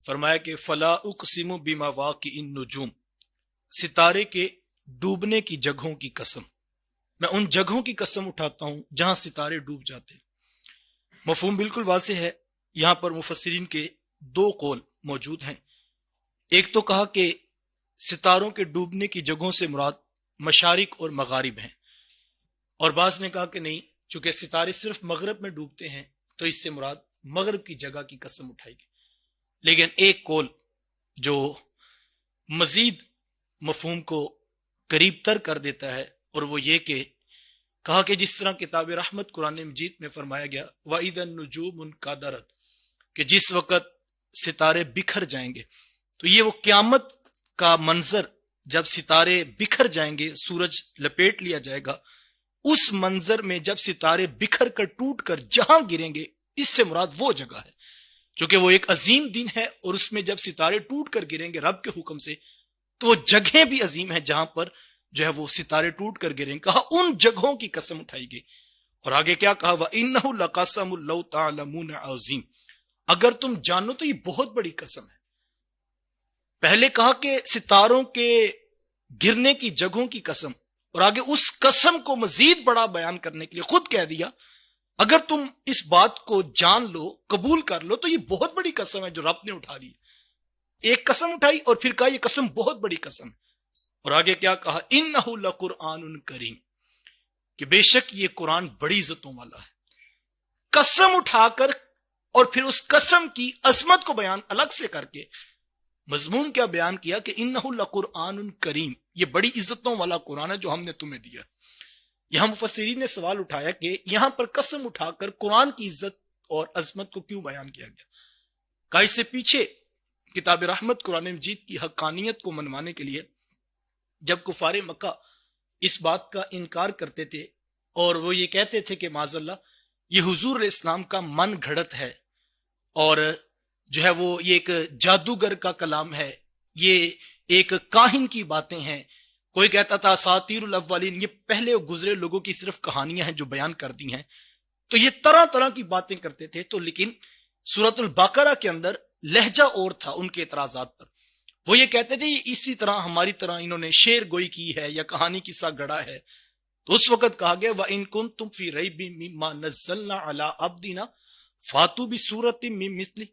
فرمایا کہ فلا اقسم بمواقع النجوم، ستارے کے ڈوبنے کی جگہوں کی قسم، میں ان جگہوں کی قسم اٹھاتا ہوں جہاں ستارے ڈوب جاتے ہیں۔ مفہوم بالکل واضح ہے۔ یہاں پر مفسرین کے دو قول موجود ہیں۔ ایک تو کہا کہ ستاروں کے ڈوبنے کی جگہوں سے مراد مشارق اور مغارب ہیں، اور بعض نے کہا کہ نہیں، چونکہ ستارے صرف مغرب میں ڈوبتے ہیں تو اس سے مراد مغرب کی جگہ کی قسم اٹھائی گئی۔ لیکن ایک قول جو مزید مفہوم کو قریب تر کر دیتا ہے، اور وہ یہ کہ کہا کہ جس طرح کتاب رحمت قرآن مجید میں فرمایا گیا وَإِذَا النُّجُومُ انْكَدَرَتْ، کہ جس وقت ستارے بکھر جائیں گے، تو یہ وہ قیامت کا منظر جب ستارے بکھر جائیں گے، سورج لپیٹ لیا جائے گا، اس منظر میں جب ستارے بکھر کر ٹوٹ کر جہاں گریں گے، اس سے مراد وہ جگہ ہے، چونکہ وہ ایک عظیم دن ہے، اور اس میں جب ستارے ٹوٹ کر گریں گے رب کے حکم سے، تو وہ جگہیں بھی عظیم ہیں جہاں پر جو ہے وہ ستارے ٹوٹ کر گریں۔ کہا ان جگہوں کی قسم اٹھائی گئی، اور آگے کیا کہا وَإِنَّهُ لَقَسَمٌ لَوْ تَعْلَمُونَ عَظِيمٌ، اگر تم جانو تو یہ بہت بڑی قسم ہے۔ پہلے کہا کہ ستاروں کے گرنے کی جگہوں کی قسم، اور آگے اس قسم کو مزید بڑا بیان کرنے کے لیے خود کہہ دیا اگر تم اس بات کو جان لو، قبول کر لو، تو یہ بہت بڑی قسم ہے جو رب نے اٹھا لی۔ ایک قسم اٹھائی اور پھر کہا یہ قسم بہت بڑی قسم ہے، اور آگے کیا کہا انہ لقرآن کریم، کہ بے شک یہ قرآن بڑی عزتوں والا ہے۔ قسم اٹھا کر اور پھر اس قسم کی عظمت کو بیان الگ سے کر کے مضمون کیا بیان کیا کہ انہ لقرآن کریم، یہ بڑی عزتوں والا قرآن ہے جو ہم نے تمہیں دیا۔ یہاں مفسرین نے سوال اٹھایا کہ یہاں پر قسم اٹھا کر قرآن کی عزت اور عظمت کو کیوں بیان کیا گیا؟ کہا اس سے پیچھے کتاب رحمت قرآن مجید کی حقانیت کو منوانے کے لیے جب کفار مکہ اس بات کا انکار کرتے تھے اور وہ یہ کہتے تھے کہ معاذ اللہ یہ حضور علیہ السلام کا من گھڑت ہے، اور جو ہے وہ یہ ایک جادوگر کا کلام ہے، یہ ایک کاہن کی باتیں ہیں، کوئی کہتا تھا اساطیر الاولین، یہ پہلے گزرے لوگوں کی صرف کہانیاں ہیں جو بیان کر دی ہیں، تو یہ طرح طرح کی باتیں کرتے تھے۔ تو لیکن سورۃ البقرہ کے اندر لہجہ اور تھا ان کے اعتراضات پر، وہ یہ کہتے تھے اسی طرح ہماری طرح انہوں نے شعر گوئی کی ہے یا کہانی قصہ گڑا ہے۔ تو اس وقت کہا گیا وَإِن كُنتُمْ فِي رَيْبٍ مِّمَّا نَزَّلْنَا عَلَىٰ عَبْدِنَا فَأْتُوا بِسُورَةٍ مِّن مِّثْلِهِ،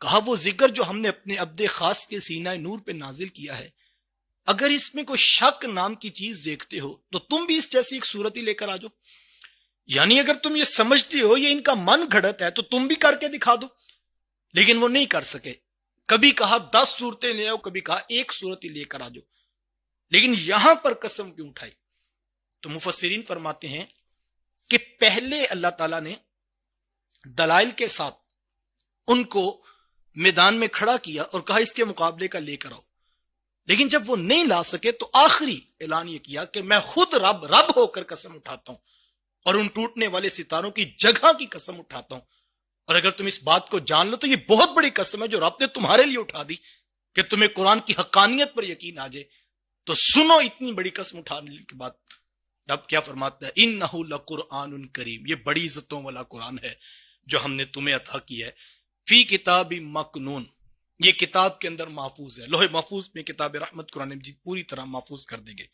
کہا وہ ذکر جو ہم نے اپنے عبد خاص کے سینہ نور پہ نازل کیا ہے، اگر اس میں کوئی شک نام کی چیز دیکھتے ہو تو تم بھی اس جیسی ایک صورت ہی لے کر آ جاؤ، یعنی اگر تم یہ سمجھتے ہو یہ ان کا من گھڑت ہے تو تم بھی کر کے دکھا دو۔ لیکن وہ نہیں کر سکے، کبھی کہا 10 صورتیں لے آؤ، کبھی کہا ایک صورت ہی لے کر آ جاؤ، لیکن یہاں پر قسم کیوں اٹھائی؟ تو مفسرین فرماتے ہیں کہ پہلے اللہ تعالیٰ نے دلائل کے ساتھ ان کو میدان میں کھڑا کیا اور کہا اس کے مقابلے کا لے کر آؤ، لیکن جب وہ نہیں لا سکے تو آخری اعلان یہ کیا کہ میں خود رب ہو کر قسم اٹھاتا ہوں اور ان ٹوٹنے والے ستاروں کی جگہ کی قسم اٹھاتا ہوں، اور اگر تم اس بات کو جان لو تو یہ بہت بڑی قسم ہے جو رب نے تمہارے لیے اٹھا دی کہ تمہیں قرآن کی حقانیت پر یقین آ جائے۔ تو سنو اتنی بڑی قسم اٹھانے کے بعد رب کیا فرماتا ہے انہ لقرآن کریم، یہ بڑی عزتوں والا قرآن ہے جو ہم نے تمہیں عطا کیا ہے، فی کتاب مکنون، یہ کتاب کے اندر محفوظ ہے، لوح محفوظ میں کتاب رحمت قرآن مجید پوری طرح محفوظ کر دی گئی۔